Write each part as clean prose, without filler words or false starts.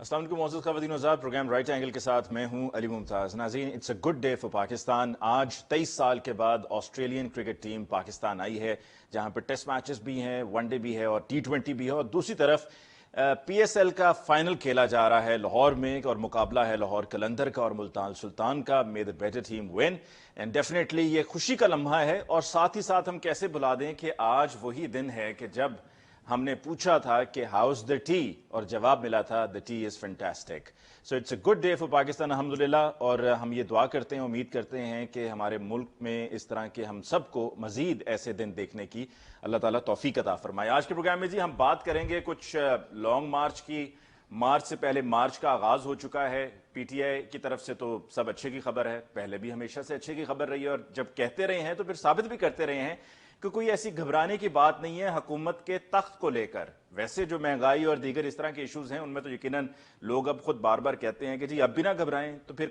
السلام علیکم معزز خواتین و حضرات، پروگرام رائٹ اینگل کے ساتھ میں ہوں علی ممتاز۔ ناظرین، it's a good day for Pakistan. آج 23 سال کے بعد آسٹریلین کرکٹ ٹیم پاکستان آئی ہے، جہاں پر ٹیسٹ میچز بھی ہیں، ون ڈے بھی ہے اور T20 بھی ہے، اور دوسری طرف PSL کا فائنل کھیلا جا رہا ہے لاہور میں، اور مقابلہ ہے لاہور قلندر کا اور ملتان سلطان کا۔ May the better team win, and definitely یہ خوشی کا لمحہ ہے۔ اور ساتھ ہی ساتھ ہم کیسے بھلا دیں کہ آج وہی دن ہے کہ جب ہم نے پوچھا تھا کہ ہاؤز دا ٹی، اور جواب ملا تھا the tea is fantastic. So it's a good day for Pakistan الحمدللہ، اور ہم یہ دعا کرتے ہیں، امید کرتے ہیں کہ ہمارے ملک میں اس طرح کے ہم سب کو مزید ایسے دن دیکھنے کی اللہ تعالیٰ توفیق عطا فرمائے۔ آج کے پروگرام میں ہم بات کریں گے کچھ لانگ مارچ کی۔ مارچ سے پہلے مارچ کا آغاز ہو چکا ہے، PTI کی طرف سے تو سب اچھے کی خبر ہے، پہلے بھی ہمیشہ سے اچھے کی خبر رہی ہے، اور جب کہتے رہے ہیں تو پھر ثابت بھی کرتے رہے ہیں کہ کوئی ایسی گھبرانے کی بات نہیں ہے حکومت کے تخت کو لے کر۔ ویسے جو مہنگائی اور دیگر اس طرح کے ایشوز ہیں، ان میں تو یقیناً لوگ اب خود بار بار کہتے ہیں کہ جی اب بھی نہ گھبرائیں، تو پھر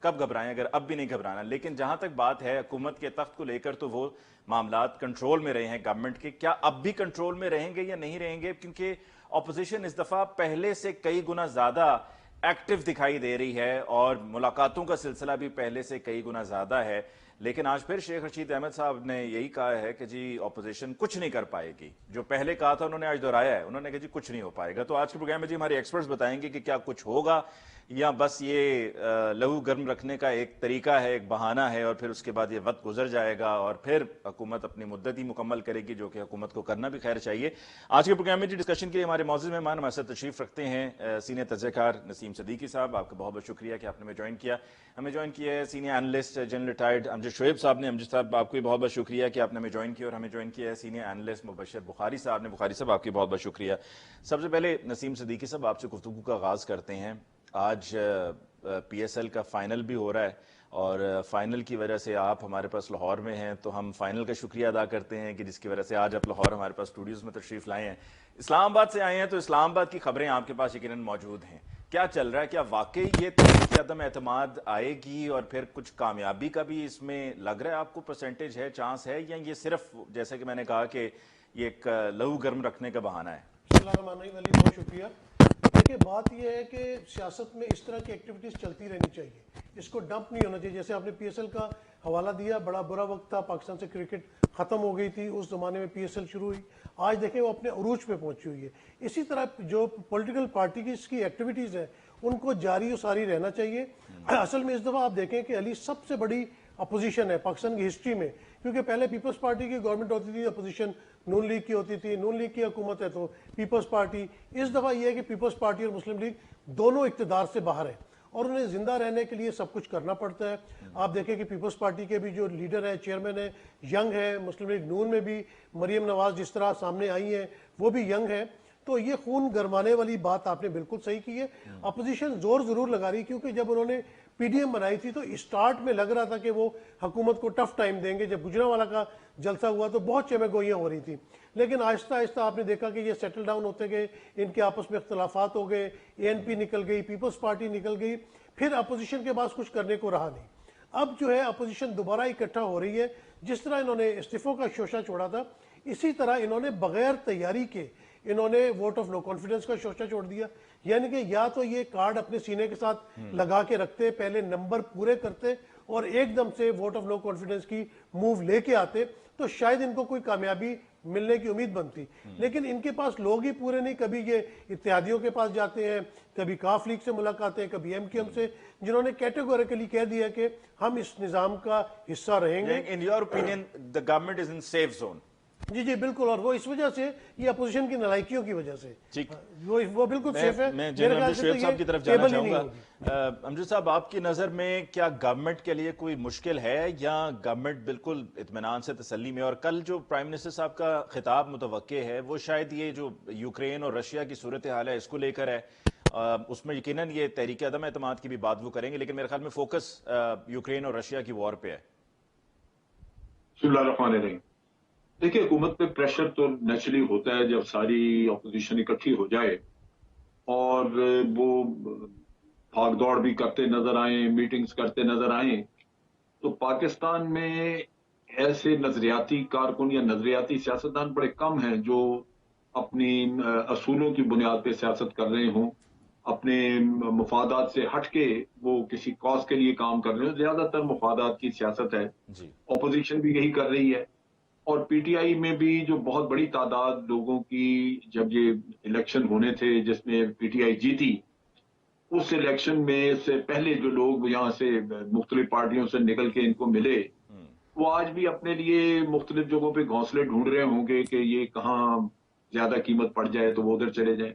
کب گھبرائیں اگر اب بھی نہیں گھبرانا۔ لیکن جہاں تک بات ہے حکومت کے تخت کو لے کر، تو وہ معاملات کنٹرول میں رہے ہیں گورنمنٹ کے۔ کیا اب بھی کنٹرول میں رہیں گے یا نہیں رہیں گے؟ کیونکہ اپوزیشن اس دفعہ پہلے سے کئی گنا زیادہ ایکٹیو دکھائی دے رہی ہے، اور ملاقاتوں کا سلسلہ بھی پہلے سے کئی گنا زیادہ ہے۔ لیکن آج پھر شیخ رشید احمد صاحب نے یہی کہا ہے کہ جی اپوزیشن کچھ نہیں کر پائے گی۔ جو پہلے کہا تھا انہوں نے آج دہرایا ہے، انہوں نے کہا جی کچھ نہیں ہو پائے گا۔ تو آج کے پروگرام میں جی ہمارے ایکسپرٹس بتائیں گے کہ کیا کچھ ہوگا، یا بس یہ لہو گرم رکھنے کا ایک طریقہ ہے، ایک بہانہ ہے، اور پھر اس کے بعد یہ وقت گزر جائے گا اور پھر حکومت اپنی مدت ہی مکمل کرے گی، جو کہ حکومت کو کرنا بھی خیر چاہیے۔ آج کے پروگرام میں جی ڈسکشن کے لیے ہمارے معزز مہمان ہمارے ساتھ تشریف رکھتے ہیں سینئر تجزیہ کار نسیم صدیقی صاحب۔ آپ کا بہت بہت شکریہ کہ آپ نے ہمیں جوائن کیا۔ ہمیں جوائن کیا ہے سینئر اینالسٹ جنرل ریٹائرڈ امجد شعیب صاحب نے۔ امجد صاحب آپ کو بھی بہت بہت شکریہ کہ آپ نے ہمیں جوائن کیا، اور ہمیں جوائن کیا ہے سینئر اینالسٹ مبشر بخاری صاحب نے۔ بخاری صاحب آپ کی بہت بہت شکریہ۔ سب سے پہلے نسیم صدیقی صاحب آپ سے گفتگو کا آغاز کرتے ہیں۔ آج PSL کا فائنل بھی ہو رہا ہے، اور فائنل کی وجہ سے آپ ہمارے پاس لاہور میں ہیں، تو ہم فائنل کا شکریہ ادا کرتے ہیں کہ جس کی وجہ سے آج آپ لاہور ہمارے پاس اسٹوڈیوز میں تشریف لائے ہیں۔ اسلام آباد سے آئے ہیں تو اسلام آباد کی خبریں آپ کے پاس یقیناً موجود ہیں۔ کیا چل رہا ہے؟ کیا واقعی یہ تحریک عدم اعتماد آئے گی، اور پھر کچھ کامیابی کا بھی اس میں لگ رہا ہے آپ کو پرسنٹیج ہے، چانس ہے، یا یہ صرف جیسے کہ میں نے کہا کہ یہ ایک لہو گرم رکھنے کا بہانہ ہے؟ بسم اللہ الرحمن الرحیم، علی بہت شکریہ۔ دیکھیے بات یہ ہے کہ سیاست میں اس طرح کی ایکٹیویٹیز چلتی رہنی چاہیے، اس کو ڈمپ نہیں ہونا چاہیے۔ جیسے آپ نے PSL کا حوالہ دیا، بڑا برا وقت تھا، پاکستان سے کرکٹ ختم ہو گئی تھی، اس زمانے میں PSL شروع ہوئی، آج دیکھیں وہ اپنے عروج پہ پہنچی ہوئی ہے۔ اسی طرح جو پولیٹیکل پارٹیز کی ایکٹیویٹیز ہیں ان کو جاری و ساری رہنا چاہیے۔ اصل میں اس دفعہ آپ دیکھیں کہ علی سب سے بڑی اپوزیشن ہے پاکستان کی ہسٹری میں، کیونکہ پہلے پیپلز پارٹی کی گورنمنٹ ہوتی تھی، اپوزیشن نون لیگ کی ہوتی تھی، نون لیگ کی حکومت ہے تو پیپلز پارٹی۔ اس دفعہ یہ ہے کہ پیپلز پارٹی اور مسلم لیگ دونوں اقتدار سے باہر ہیں، اور انہیں زندہ رہنے کے لیے سب کچھ کرنا پڑتا ہے۔ آپ دیکھیں کہ پیپلز پارٹی کے بھی جو لیڈر ہیں، چیئرمین ہیں، ینگ ہے۔ مسلم لیگ نون میں بھی مریم نواز جس طرح سامنے آئی ہیں، وہ بھی ینگ ہیں۔ تو یہ خون گرمانے والی بات آپ نے بالکل صحیح کی ہے۔ اپوزیشن زور ضرور لگا رہی، کیونکہ جب انہوں نے PDM بنائی تھی تو اسٹارٹ میں لگ رہا تھا کہ وہ حکومت کو ٹف ٹائم دیں گے۔ جب گجرانوالہ کا جلسہ ہوا تو بہت چمہ گوئیاں ہو رہی تھیں، لیکن آہستہ آہستہ آپ نے دیکھا کہ یہ سیٹل ڈاؤن ہوتے گئے، ان کے آپس میں اختلافات ہو گئے، ANP نکل گئی، پیپلز پارٹی نکل گئی، پھر اپوزیشن کے پاس کچھ کرنے کو رہا نہیں۔ اب جو ہے اپوزیشن دوبارہ اکٹھا ہو رہی ہے۔ جس طرح انہوں نے استعفوں کا شوشہ چھوڑا تھا، اسی طرح انہوں نے بغیر تیاری کے انہوں نے ووٹ آف نو کانفیڈنس کا شوشہ چھوڑ دیا۔ یعنی کہ یا تو یہ کارڈ اپنے سینے کے ساتھ لگا کے رکھتے، پہلے نمبر پورے کرتے اور ایک دم سے ووٹ آف نو کانفیڈنس کی موو لے کے آتے، تو شاید ان کو کوئی کامیابی ملنے کی امید بنتی۔ لیکن ان کے پاس لوگ ہی پورے نہیں، کبھی یہ اتحادیوں کے پاس جاتے ہیں، کبھی کاف لیگ سے ملاقاتیں، کبھی MQM سے، جنہوں نے کیٹیگوریکلی کہہ دیا کہ ہم اس نظام کا حصہ رہیں گے۔ In your opinion, the government is in safe zone. جی جی بالکل، اور وہ اس وجہ سے یہ اپوزیشن کی نالائکیوں کی وجہ سے ٹھیک، وہ بالکل سیف ہے۔ میں جنرل امجد شعیب صاحب کی طرف جانا چاہوں گا۔ امجد صاحب، آپ کی نظر میں کیا گورنمنٹ کے لیے کوئی مشکل ہے، یا گورنمنٹ بالکل اطمینان سے تسلی میں؟ اور کل جو پرائم منسٹر صاحب کا خطاب متوقع ہے، وہ شاید یہ جو یوکرین اور رشیا کی صورتحال ہے اس کو لے کر ہے۔ اس میں یقیناً یہ تحریک عدم اعتماد کی بھی بات وہ کریں گے، لیکن میرے خیال میں فوکس یوکرین اور رشیا کی وار پہ ہے۔ بسم اللہ الرحمن الرحیم۔ دیکھیے حکومت پہ پریشر تو نیچرلی ہوتا ہے جب ساری اپوزیشن اکٹھی ہو جائے اور وہ بھاگ دوڑ بھی کرتے نظر آئیں، میٹنگز کرتے نظر آئیں، تو پاکستان میں ایسے نظریاتی کارکن یا نظریاتی سیاستدان بڑے کم ہیں جو اپنی اصولوں کی بنیاد پہ سیاست کر رہے ہوں۔ اپنے مفادات سے ہٹ کے وہ کسی کاز کے لیے کام کر رہے ہیں. زیادہ تر مفادات کی سیاست ہے. جی اپوزیشن بھی یہی کر رہی ہے. اور پی ٹی آئی میں بھی جو بہت بڑی تعداد لوگوں کی جب یہ الیکشن ہونے تھے جس میں پی ٹی آئی جیتی، اس الیکشن میں سے پہلے جو لوگ یہاں سے مختلف پارٹیوں سے نکل کے ان کو ملے، وہ آج بھی اپنے لیے مختلف جگہوں پہ گھونسلے ڈھونڈ رہے ہوں گے کہ یہ کہاں زیادہ قیمت پڑ جائے تو وہ ادھر چلے جائیں.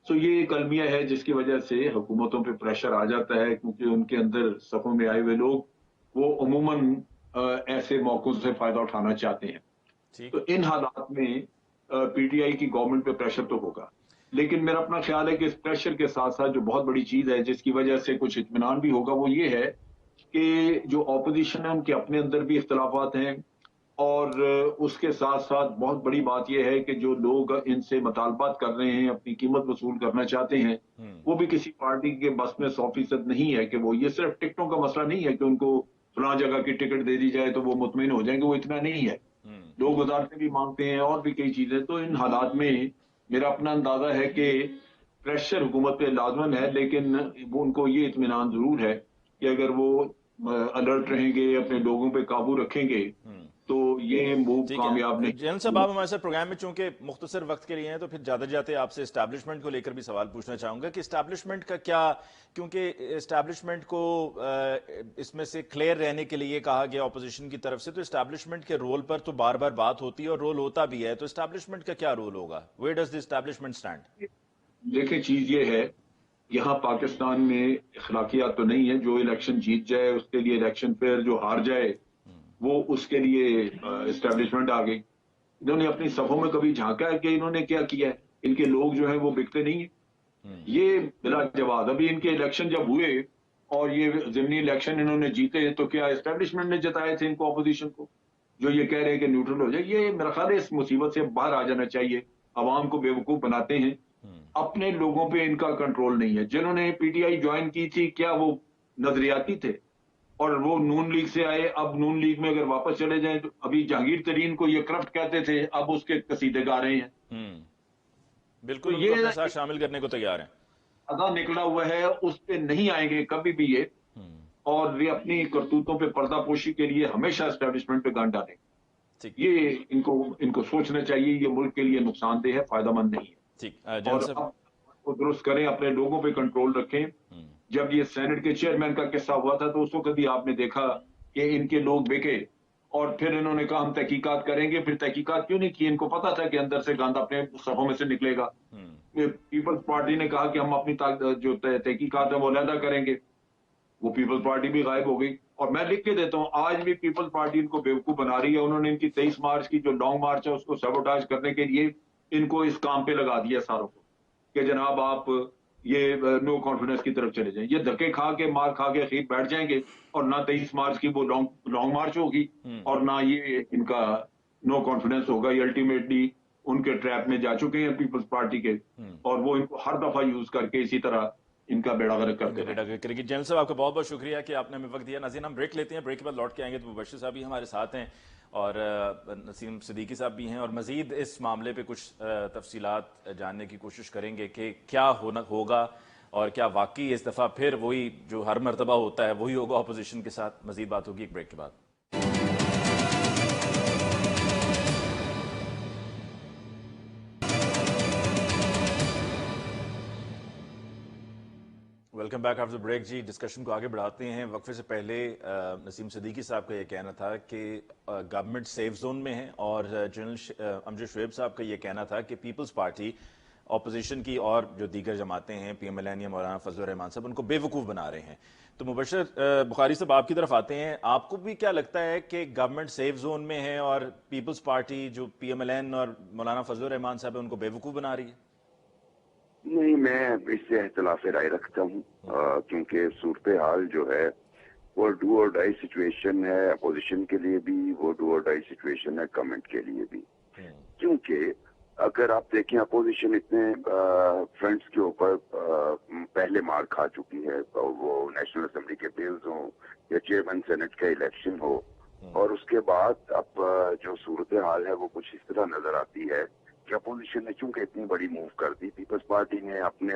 سو یہ ایک المیہ ہے جس کی وجہ سے حکومتوں پہ پریشر آ جاتا ہے، کیونکہ ان کے اندر صفوں میں آئے ہوئے لوگ وہ عموماً ایسے موقعوں سے فائدہ اٹھانا چاہتے ہیں. ٹھیک. تو ان حالات میں پی ٹی آئی کی گورنمنٹ پہ پریشر تو ہوگا، لیکن میرا اپنا خیال ہے کہ اس پریشر کے ساتھ ساتھ جو بہت بڑی چیز ہے جس کی وجہ سے کچھ اطمینان بھی ہوگا وہ یہ ہے کہ جو اپوزیشن ہے ان کے اپنے اندر بھی اختلافات ہیں، اور اس کے ساتھ ساتھ بہت بڑی بات یہ ہے کہ جو لوگ ان سے مطالبات کر رہے ہیں، اپنی قیمت وصول کرنا چاہتے ہیں، وہ بھی کسی پارٹی کے بس میں 100% نہیں ہے کہ وہ، یہ صرف ٹکٹوں کا مسئلہ نہیں ہے کہ ان کو فلاں جگہ کی ٹکٹ دے دی جائے تو وہ مطمئن ہو جائیں گے، وہ اتنا نہیں ہے. لوگ وزارتیں بھی مانگتے ہیں اور بھی کئی چیزیں. تو ان حالات میں میرا اپنا اندازہ ہے کہ پریشر حکومت پہ لازمن ہے، لیکن وہ ان کو یہ اطمینان ضرور ہے کہ اگر وہ الرٹ رہیں گے، اپنے لوگوں پہ قابو رکھیں گے تو یہ موو ٹھیک کامیاب ہے نہیں. جنرل صاحب، آپ ہمارے ساتھ پروگرام میں چونکہ مختصر وقت کے لیے ہیں تو پھر جاتے جاتے آپ سے اسٹیبلشمنٹ کو لے کر بھی سوال پوچھنا چاہوں گا کہ اسٹیبلشمنٹ کا کیا، کیونکہ اسٹیبلشمنٹ کو اس میں سے کلیئر رہنے کے لیے کہا گیا اپوزیشن کی طرف سے، تو اسٹیبلشمنٹ کے رول پر تو بار بار بات ہوتی ہے اور رول ہوتا بھی ہے، تو اسٹیبلشمنٹ کا کیا رول ہوگا؟ Where does the establishment stand? دیکھیں چیز یہ ہے، یہاں پاکستان میں اخلاقیات تو نہیں ہے. جو الیکشن جیت جائے اس کے لیے الیکشن پھر جو ہار جائے وہ اس کے لیے اسٹیبلشمنٹ آ گئی. انہوں نے اپنی صفوں میں کبھی جھانکا ہے کہ انہوں نے کیا کیا ہے؟ ان کے لوگ جو ہیں وہ بکتے نہیں ہیں. یہ بلا جواز ابھی ان کے الیکشن جب ہوئے اور یہ ضمنی الیکشن انہوں نے جیتے تو کیا اسٹیبلشمنٹ نے جتائے تھے ان کو، اپوزیشن کو، جو یہ کہہ رہے ہیں کہ نیوٹرل ہو جائے. یہ میرا خیال ہے اس مصیبت سے باہر آ جانا چاہیے. عوام کو بیوقوف بناتے ہیں، اپنے لوگوں پہ ان کا کنٹرول نہیں ہے. جنہوں نے پی ٹی آئی جوائن کی تھی کیا وہ نظریاتی تھے اور وہ نون لیگ سے آئے؟ اب نون لیگ میں اگر واپس چلے جائیں تو ابھی جہانگیر ترین کو یہ کرپٹ کہتے تھے، اب اس کے قصیدے گا رہے ہیں. تو بالکل ان کو یہ اپنے ساتھ شامل کرنے کو تیار ہیں. ادا نکلا ہوا ہے، اس پہ نہیں آئیں گے کبھی بھی یہ، اور یہ اپنی کرتوتوں پہ پردہ پوشی کے لیے ہمیشہ اسٹیبلشمنٹ پہ گان ڈالیں. ٹھیک یہ ان کو سوچنا چاہیے، یہ ملک کے لیے نقصان دہ ہے، فائدہ مند نہیں ہے. ٹھیک. اور جنرل صاحب، اب وہ درست کریں، اپنے لوگوں پہ کنٹرول رکھیں. جب یہ سینٹ کے چیئرمین کا قصہ ہوا تھا تو اس وقت بھی آپ نے دیکھا کہ ان کے لوگ بکے اور پھر انہوں نے کہا ہم تحقیقات کریں گے. پھر تحقیقات کیوں نہیں کی؟ ان کو پتا تھا کہ اندر سے گاند اپنے صفوں میں سے نکلے گا. پیپلز پارٹی نے کہا کہ ہم اپنی جو تحقیقات ہیں وہ علیحدہ کریں گے. وہ پیپلز پارٹی بھی غائب ہو گئی. اور میں لکھ کے دیتا ہوں آج بھی پیپلز پارٹی ان کو بیوقوف بنا رہی ہے. انہوں نے ان کی 23 مارچ کی جو لانگ مارچ ہے اس کو سیبوٹاج کرنے کے لیے ان کو اس کام پہ لگا دیا ساروں کو کہ جناب آپ یہ نو کانفیڈنس کی طرف چلے جائیں. یہ دھکے کھا کے مار کھا کے خیر بیٹھ جائیں گے اور نہ 23 مارچ کی وہ لانگ مارچ ہوگی اور نہ یہ ان کا نو کانفیڈنس ہوگا. یہ الٹیمیٹلی ان کے ٹریپ میں جا چکے ہیں پیپلز پارٹی کے، اور وہ ان کو ہر دفعہ یوز کر کے اسی طرح ان کا بیڑا غرق کرتے ہیں. جنرل صاحب آپ کا بہت بہت شکریہ کہ آپ نے ہمیں وقت دیا. ناظرین ہم بریک لیتے ہیں، بریک کے بعد لوٹ کے آئیں گے تو مبشر صاحب بھی ہمارے ساتھ ہیں اور نسیم صدیقی صاحب بھی ہیں، اور مزید اس معاملے پہ کچھ تفصیلات جاننے کی کوشش کریں گے کہ کیا ہوگا اور کیا واقعی اس دفعہ پھر وہی جو ہر مرتبہ ہوتا ہے وہی ہوگا اپوزیشن کے ساتھ. مزید بات ہوگی ایک بریک کے بعد. Welcome back after break. جی ڈسکشن کو آگے بڑھاتے ہیں. وقفے سے پہلے نسیم صدیقی صاحب کا یہ کہنا تھا کہ گورنمنٹ سیف زون میں ہے، اور جنرل امجد شعیب صاحب کا یہ کہنا تھا کہ پیپلز پارٹی اپوزیشن کی اور جو دیگر جماعتیں ہیں پی ایم ایل این یا مولانا فضل الرحمان صاحب ان کو بے وقوف بنا رہے ہیں. تو مبشر بخاری صاحب آپ کی طرف آتے ہیں. آپ کو بھی کیا لگتا ہے کہ گورنمنٹ سیف زون میں ہے اور پیپلز پارٹی جو پی ایم ایل این اور مولانا فضل الرحمان صاحب ان کو بے وقوف بنا رہی ہے؟ نہیں، میں اس سے اختلاف رائے رکھتا ہوں کیونکہ صورتحال جو ہے وہ ڈو اور ڈائی سچویشن ہے اپوزیشن کے لیے بھی، وہ ڈو اور ڈائی سچویشن ہے گورنمنٹ کے لیے بھی. کیونکہ اگر آپ دیکھیں اپوزیشن اتنے فرنٹس کے اوپر پہلے مار کھا چکی ہے، وہ نیشنل اسمبلی کے بلز ہوں یا چیئرمین سینٹ کا الیکشن ہو، اور اس کے بعد اب جو صورتحال ہے وہ کچھ اس طرح نظر آتی ہے کہ اپوزیشن نے چونکہ اتنی بڑی موو کر دی، پیپلز پارٹی نے اپنے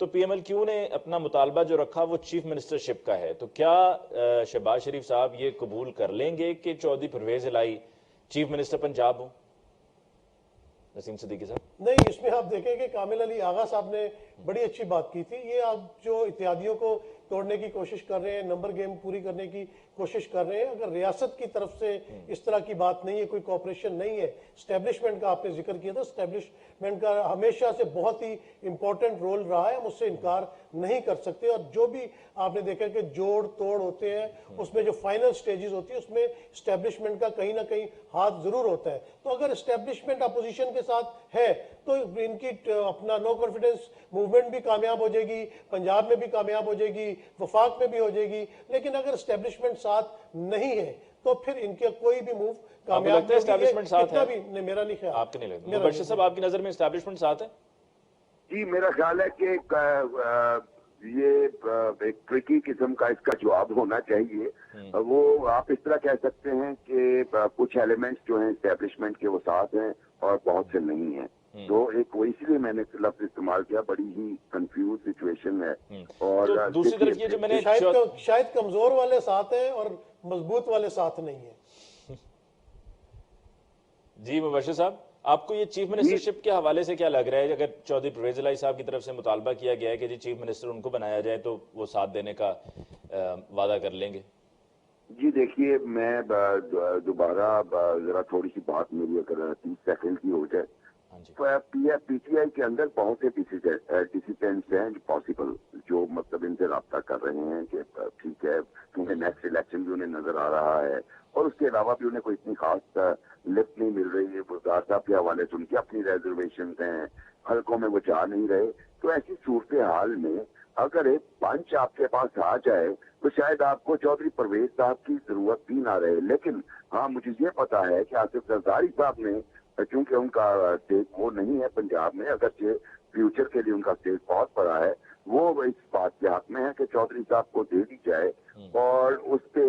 تو پی ایم ایل کیو نے اپنا مطالبہ جو رکھا وہ چیف منسٹرشپ کا ہے، تو کیا شہباز شریف صاحب یہ قبول کر لیں گے کہ چودھری پرویز الہی چیف منسٹر پنجاب ہوں؟ نسیم صدیقی صاحب نہیں، اس میں آپ دیکھیں کہ کامل علی آغا صاحب نے بڑی اچھی بات کی تھی. یہ آپ جو اتحادیوں کو توڑنے کی کوشش کر رہے ہیں، نمبر گیم پوری کرنے کی کوشش کر رہے ہیں، اگر ریاست کی طرف سے اس طرح کی بات نہیں ہے، کوئی کوپریشن نہیں ہے. اسٹیبلشمنٹ کا آپ نے ذکر کیا تھا، اسٹیبلشمنٹ کا ہمیشہ سے بہت ہی امپورٹنٹ رول رہا ہے، ہم اس سے انکار نہیں کر سکتے. اور جو بھی آپ نے دیکھا کہ جوڑ توڑ ہوتے ہیں، اس میں جو فائنل سٹیجز ہوتی ہے اس میں اسٹیبلشمنٹ کا کہیں نہ کہیں ہاتھ ضرور ہوتا ہے. تو اگر اسٹیبلشمنٹ اپوزیشن کے ساتھ ہے تو ان کی اپنا نو کانفیڈنس موومنٹ بھی کامیاب ہو جائے گی، پنجاب میں بھی کامیاب ہو جائے گی، وفاق میں بھی ہو جائے گی. لیکن اگر اسٹیبلشمنٹ ساتھ نہیں ہے تو پھر ان کے کوئی بھی موو کامیاب نہیں ہوگی. اسٹیبلشمنٹ ساتھ ہے؟ نہیں، میرا نہیں خیال. آپ کے نہیں لگتا؟ مبشر صاحب آپ کی نظر میں اسٹیبلشمنٹ ساتھ ہے؟ جی میرا خیال ہے کہ یہ ایک ٹرکی قسم کا اس کا جواب ہونا چاہیے. وہ آپ اس طرح کہہ سکتے ہیں کہ کچھ ایلیمنٹس جو ہیں اسٹیبلشمنٹ کے وہ ساتھ ہیں اور بہت سے نہیں ہیں. تو ایک وہ اسی لیے میں نے لفظ استعمال کیا، بڑی ہی کنفیوز سچویشن ہے. اور دوسری طرف یہ جو میں نے شاید کمزور والے ساتھ ہیں اور مضبوط والے ساتھ نہیں ہیں. جی مبشر صاحب، آپ کو یہ چیف منسٹرشپ کے حوالے سے کیا لگ رہا ہے؟ اگر چودھری پرویز الہی صاحب کی طرف سے مطالبہ کیا گیا ہے کہ جی چیف منسٹر ان کو بنایا جائے تو وہ ساتھ دینے کا وعدہ کر لیں گے؟ جی دیکھیے، میں دوبارہ ذرا تھوڑی سی بات میری اگر 30 سیکنڈ کی ہو جائے. پی ٹی آئی کے اندر بہت سے ڈیسیجنس ہیں پاسبل، جو مطلب ان سے رابطہ کر رہے ہیں کہ ٹھیک ہے کیونکہ نیکسٹ الیکشن بھی انہیں نظر آ رہا ہے، اور اس کے علاوہ بھی انہیں کوئی اتنی خاص لفٹ نہیں مل رہی ہے. وزار صاحب کے حوالے سے ان کی اپنی ریزرویشنز ہیں، حلقوں میں وہ جا نہیں رہے. تو ایسی صورتحال میں اگر ایک بنچ آپ کے پاس آ جائے تو شاید آپ کو چودھری پرویز صاحب کی ضرورت بھی نہ رہے. لیکن ہاں مجھے یہ پتا ہے کہ آصف زرداری صاحب نے، چونکہ ان کا اسٹیک وہ نہیں ہے پنجاب میں، اگرچہ فیوچر کے لیے ان کا اسٹیک بہت بڑا ہے، وہ اس بات کے حق میں ہے کہ چودھری صاحب کو دے دی جائے. اور اس پہ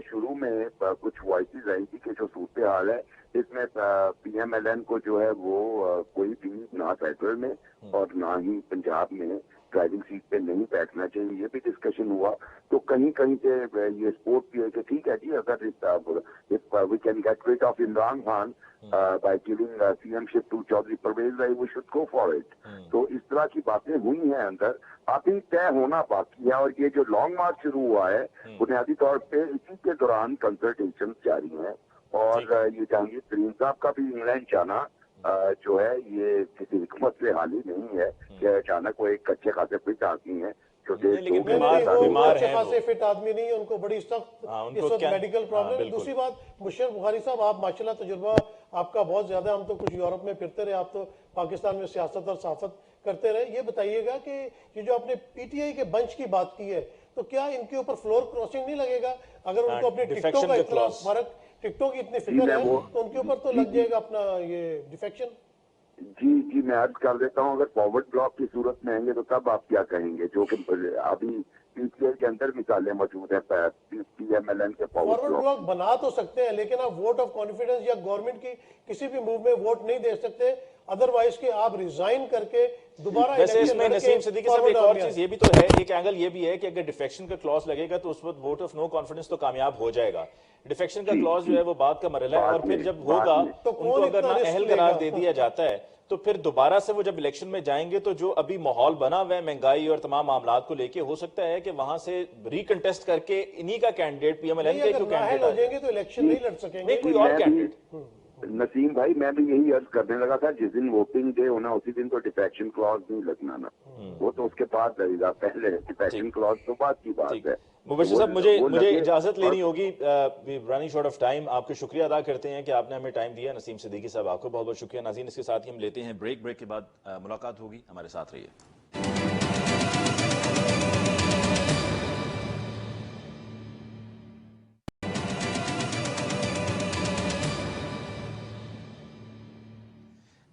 شروع میں کچھ وائسز آئی تھی کہ جو صورتحال ہے اس میں پی ایم ایل این کو جو ہے وہ کوئی بھی نہ فیڈرل میں اور نہ ہی پنجاب میں ڈرائیونگ سیٹ پہ نہیں بیٹھنا چاہیے. یہ بھی ڈسکشن ہوا. تو کہیں کہیں سے یہ سپورٹ بھی ہے کہ ٹھیک ہے جی، اگر we can get rid of Imran Khan by giving C M ship to Chaudhry Pervaiz we should go for it. تو اس طرح کی باتیں ہوئی ہیں اندر، ابھی طے ہونا باقی ہے. اور یہ جو لانگ مارچ شروع ہوا ہے بنیادی طور پہ اسی کے دوران کنسلٹیشن جاری ہیں. اور یہ جہانگیر ترین صاحب کا بھی انگلینڈ جانا جو ہے یہ کسی حکمت سے حال ہی نہیں ہے کہ اچانک وہ ایک اچھے خاصے فٹ آدمی ہیں جو اچھے خاصے فٹ آدمی نہیں ہے، ان کو بڑی سخت اس وقت میڈیکل پرابلم. دوسری بات مشرف بخاری صاحب، آپ ماشاءاللہ تجربہ آپ کا بہت زیادہ، ہم تو کچھ یورپ میں پھرتے رہے، آپ تو پاکستان میں سیاست اور صحافت کرتے رہے. یہ بتائیے گا کہ یہ جو آپ نے پی ٹی آئی کے بنچ کی بات کی ہے تو کیا ان کے اوپر فلور کراسنگ نہیں لگے گا؟ اگر ان کو اپنی ٹکٹوں کا اتنا فرق، ٹکٹوں کی اتنی فکر ہے تو ان کے اوپر تو لگ جائے گا اپنا یہ ڈیفیکشن. جی میں عرض کر دیتا ہوں، اگر فارورڈ بلاک کی صورت میں آئیں گے تو تب آپ کیا کہیں گے؟ جو کہ ابھی پی ٹی آئی کے اندر مثالیں موجود ہیں پی ایم ایل این کے فارورڈ بلاک بنا تو سکتے ہیں، لیکن آپ ووٹ آف کانفیڈنس یا گورنمنٹ کی کسی بھی موو میں ووٹ نہیں دے سکتے ادروائز کہ آپ ریزائن کر کے دوبارہ ویسے اس میں نسیم صدیقی صاحب ایک اور چیز یہ بھی تو ہے، ایک اینگل یہ بھی ہے کہ اگر ڈیفیکشن کا کلاس لگے گا تو اس وقت ووٹ آف نو کانفیڈنس تو کامیاب ہو جائے گا. ڈیفیکشن کا کلاس جو ہے وہ بات کا مرحلہ ہے، اور پھر جب ہوگا ان کو اگر نہ اہل قرار دے دیا جاتا ہے تو پھر دوبارہ سے وہ جب الیکشن میں جائیں گے تو جو ابھی ماحول بنا ہوا ہے مہنگائی اور تمام معاملات کو لے کے، ہو سکتا ہے کہ وہاں سے ری کنٹیسٹ کر کے انہی کا candidate P M L N کے کینڈیڈیٹ ہو جائیں گے تو الیکشن نہیں لڑ سکیں گے کوئی اور کینڈیڈیٹ. نسیم بھائی میں بھی یہی عرض کرنے لگا تھا، جس دن ووٹنگ ڈے ہونا اسی دن تو ڈیفیکشن کلاس نہیں لگنا نا، وہ تو اس کے بعد لگے گا. پہلے ڈیفیکشن کلاس تو بعد کی بات ہے. مبشر صاحب مجھے اجازت لینی ہوگی، رننگ شارٹ آف ٹائم. آپ کا شکریہ ادا کرتے ہیں کہ آپ نے ہمیں ٹائم دیا. نسیم صدیقی صاحب آپ کو بہت بہت شکریہ. ناظرین اس کے ساتھ ہی ہم لیتے ہیں بریک کے بعد ملاقات ہوگی، ہمارے ساتھ رہیے.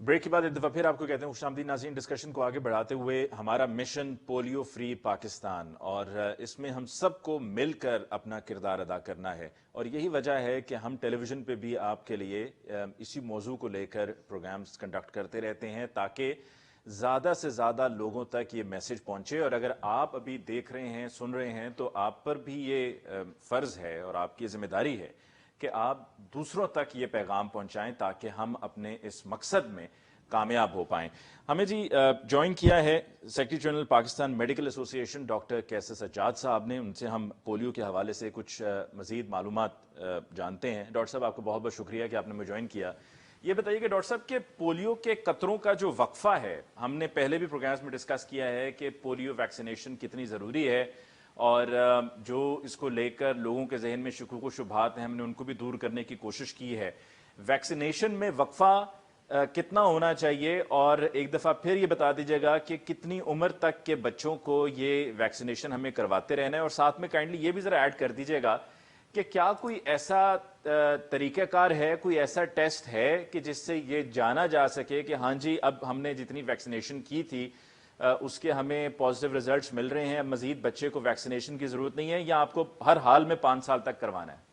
بریک کے بعد ایک دفعہ پھر آپ کو کہتے ہیں خوش آمدید ناظرین. ڈسکشن کو آگے بڑھاتے ہوئے ہمارا مشن پولیو فری پاکستان، اور اس میں ہم سب کو مل کر اپنا کردار ادا کرنا ہے. اور یہی وجہ ہے کہ ہم ٹیلی ویژن پہ بھی آپ کے لیے اسی موضوع کو لے کر پروگرامز کنڈکٹ کرتے رہتے ہیں، تاکہ زیادہ سے زیادہ لوگوں تک یہ میسج پہنچے. اور اگر آپ ابھی دیکھ رہے ہیں، سن رہے ہیں، تو آپ پر بھی یہ فرض ہے اور آپ کی ذمہ داری ہے کہ آپ دوسروں تک یہ پیغام پہنچائیں تاکہ ہم اپنے اس مقصد میں کامیاب ہو پائیں. ہمیں جی جوائن کیا ہے سیکرٹری جنرل پاکستان میڈیکل ایسوسی ایشن ڈاکٹر کیسر سجاد صاحب نے. ان سے ہم پولیو کے حوالے سے کچھ مزید معلومات جانتے ہیں. ڈاکٹر صاحب آپ کو بہت بہت شکریہ کہ آپ نے ہمیں جوائن کیا. یہ بتائیے کہ ڈاکٹر صاحب کہ پولیو کے قطروں کا جو وقفہ ہے، ہم نے پہلے بھی پروگرامز میں ڈسکس کیا ہے کہ پولیو ویکسینیشن کتنی ضروری ہے، اور جو اس کو لے کر لوگوں کے ذہن میں شکوک و شبہات ہیں ہم نے ان کو بھی دور کرنے کی کوشش کی ہے. ویکسینیشن میں وقفہ کتنا ہونا چاہیے، اور ایک دفعہ پھر یہ بتا دیجیے گا کہ کتنی عمر تک کے بچوں کو یہ ویکسینیشن ہمیں کرواتے رہنا ہے، اور ساتھ میں کائنڈلی یہ بھی ذرا ایڈ کر دیجیے گا کہ کیا کوئی ایسا طریقہ کار ہے، کوئی ایسا ٹیسٹ ہے کہ جس سے یہ جانا جا سکے کہ ہاں جی اب ہم نے جتنی ویکسینیشن کی تھی اس کے ہمیں پازیٹیو ریزلٹس مل رہے ہیں، اب مزید بچے کو ویکسینیشن کی ضرورت نہیں ہے، یا آپ کو ہر حال میں 5 سال تک کروانا ہے؟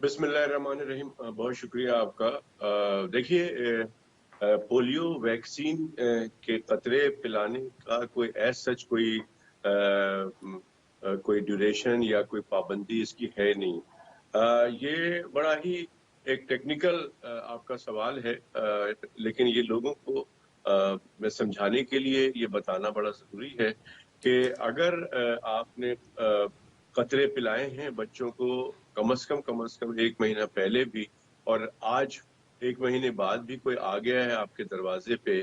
بسم اللہ الرحمن الرحیم. بہت شکریہ آپ کا. دیکھیے، پولیو ویکسین کے قطرے پلانے کا کوئی ایس سچ کوئی ڈیوریشن یا کوئی پابندی اس کی ہے نہیں. یہ بڑا ہی ایک ٹیکنیکل آپ کا سوال ہے، لیکن یہ لوگوں کو میں سمجھانے کے لیے یہ بتانا بڑا ضروری ہے کہ اگر آپ نے قطرے پلائے ہیں بچوں کو کم از کم 1 مہینہ پہلے بھی، اور آج 1 مہینے بعد بھی کوئی آ گیا ہے آپ کے دروازے پہ،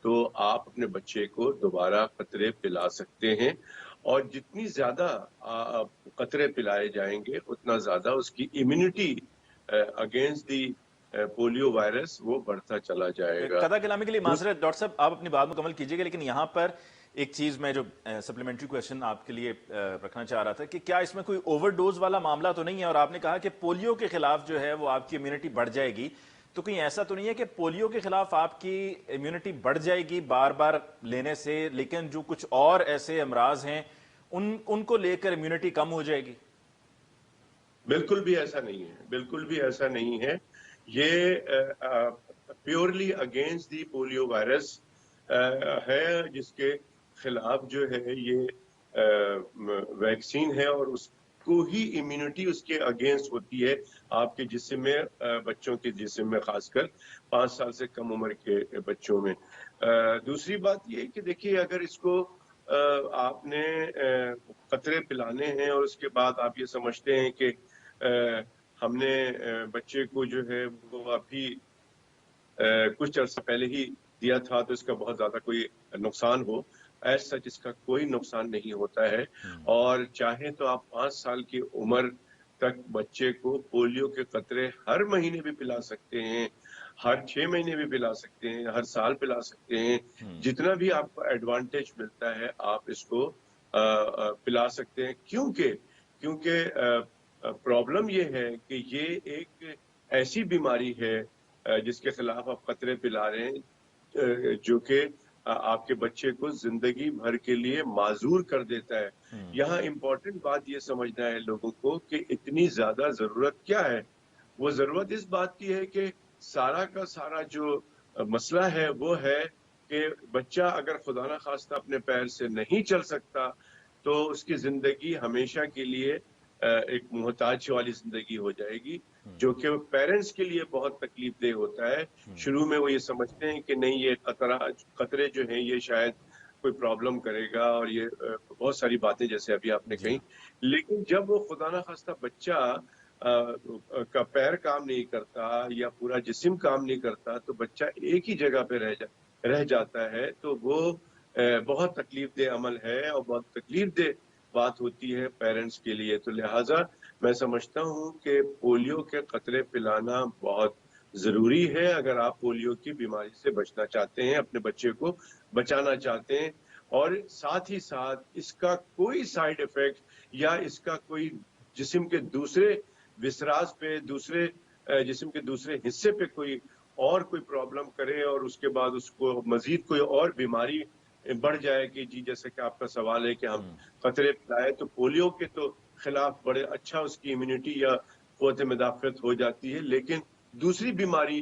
تو آپ اپنے بچے کو دوبارہ قطرے پلا سکتے ہیں. اور جتنی زیادہ قطرے پلائے جائیں گے اتنا زیادہ اس کی immunity against the polio virus وہ بڑھتا چلا جائے گا. قطع کلامی کے لیے معذرت ڈاکٹر صاحب، آپ اپنی بات مکمل کیجیے گا، لیکن یہاں پر ایک چیز میں جو سپلیمنٹری کویشچن آپ کے لیے رکھنا چاہ رہا تھا کہ کیا اس میں کوئی اوور ڈوز والا معاملہ تو نہیں ہے؟ اور آپ نے کہا کہ پولیو کے خلاف جو ہے وہ آپ کی امیونٹی بڑھ جائے گی، تو کہیں ایسا تو نہیں ہے کہ پولیو کے خلاف آپ کی امیونٹی بڑھ جائے گی بار بار لینے سے، لیکن جو کچھ اور ایسے امراض ہیں ان کو لے کر امیونٹی کم ہو جائے گی؟ بالکل بھی ایسا نہیں ہے، بالکل بھی ایسا نہیں ہے. یہ purely against the polio virus ہے جس کے خلاف جو ہے یہ ویکسین ہے، اور اس کو ہی امیونٹی اس کے اگینسٹ ہوتی ہے آپ کے جسم میں، بچوں کے جسم میں، خاص کر 5 سال سے کم عمر کے بچوں میں. دوسری بات یہ کہ دیکھیے، اگر اس کو آپ نے قطرے پلانے ہیں اور اس کے بعد آپ یہ سمجھتے ہیں کہ ہم نے بچے کو جو ہے وہ ابھی کچھ عرصہ پہلے ہی دیا تھا تو اس کا بہت زیادہ کوئی نقصان ہو، ایز سچ اس کا کوئی نقصان نہیں ہوتا ہے. اور چاہیں تو آپ 5 سال کی عمر تک بچے کو پولیو کے قطرے ہر مہینے بھی پلا سکتے ہیں، ہر 6 مہینے بھی پلا سکتے ہیں، ہر سال پلا سکتے ہیں. جتنا بھی آپ کو ایڈوانٹیج ملتا ہے آپ اس کو پلا سکتے ہیں. کیونکہ پرابلم یہ ہے کہ یہ ایک ایسی بیماری ہے جس کے خلاف آپ قطرے پلا رہے ہیں جو کہ آپ کے بچے کو زندگی بھر کے لیے معذور کر دیتا ہے. یہاں امپورٹنٹ بات یہ سمجھنا ہے لوگوں کو کہ اتنی زیادہ ضرورت کیا ہے. وہ ضرورت اس بات کی ہے کہ سارا کا سارا جو مسئلہ ہے وہ ہے کہ بچہ اگر خدا نہ خواستہ اپنے پیر سے نہیں چل سکتا تو اس کی زندگی ہمیشہ کے لیے ایک محتاج والی زندگی ہو جائے گی، جو کہ پیرنٹس کے لیے بہت تکلیف دہ ہوتا ہے. شروع میں وہ یہ سمجھتے ہیں کہ نہیں، یہ قطرے جو ہیں یہ شاید کوئی پرابلم کرے گا، اور یہ بہت ساری باتیں جیسے ابھی آپ نے کہیں. لیکن جب وہ خدا نہ خواستہ بچہ کا پیر کام نہیں کرتا یا پورا جسم کام نہیں کرتا تو بچہ ایک ہی جگہ پہ رہ جاتا ہے، تو وہ بہت تکلیف دہ عمل ہے اور بہت تکلیف دہ بات ہوتی ہے پیرنٹس کے لیے. تو لہٰذا میں سمجھتا ہوں کہ پولیو کے قطرے پلانا بہت ضروری ہے اگر آپ پولیو کی بیماری سے بچنا چاہتے ہیں، اپنے بچے کو بچانا چاہتے ہیں. اور ساتھ ہی ساتھ اس کا کوئی سائیڈ ایفیکٹ یا اس کا کوئی جسم کے دوسرے وسراس پہ، دوسرے جسم کے دوسرے حصے پہ کوئی پرابلم کرے اور اس کے بعد اس کو مزید کوئی اور بیماری بڑھ جائے کہ جی جیسے کہ آپ کا سوال ہے کہ ہم قطرے پلائے تو پولیو کے تو خلاف بڑے اچھا اس کی امیونٹی یا قوت مدافعت ہو جاتی ہے، لیکن دوسری بیماری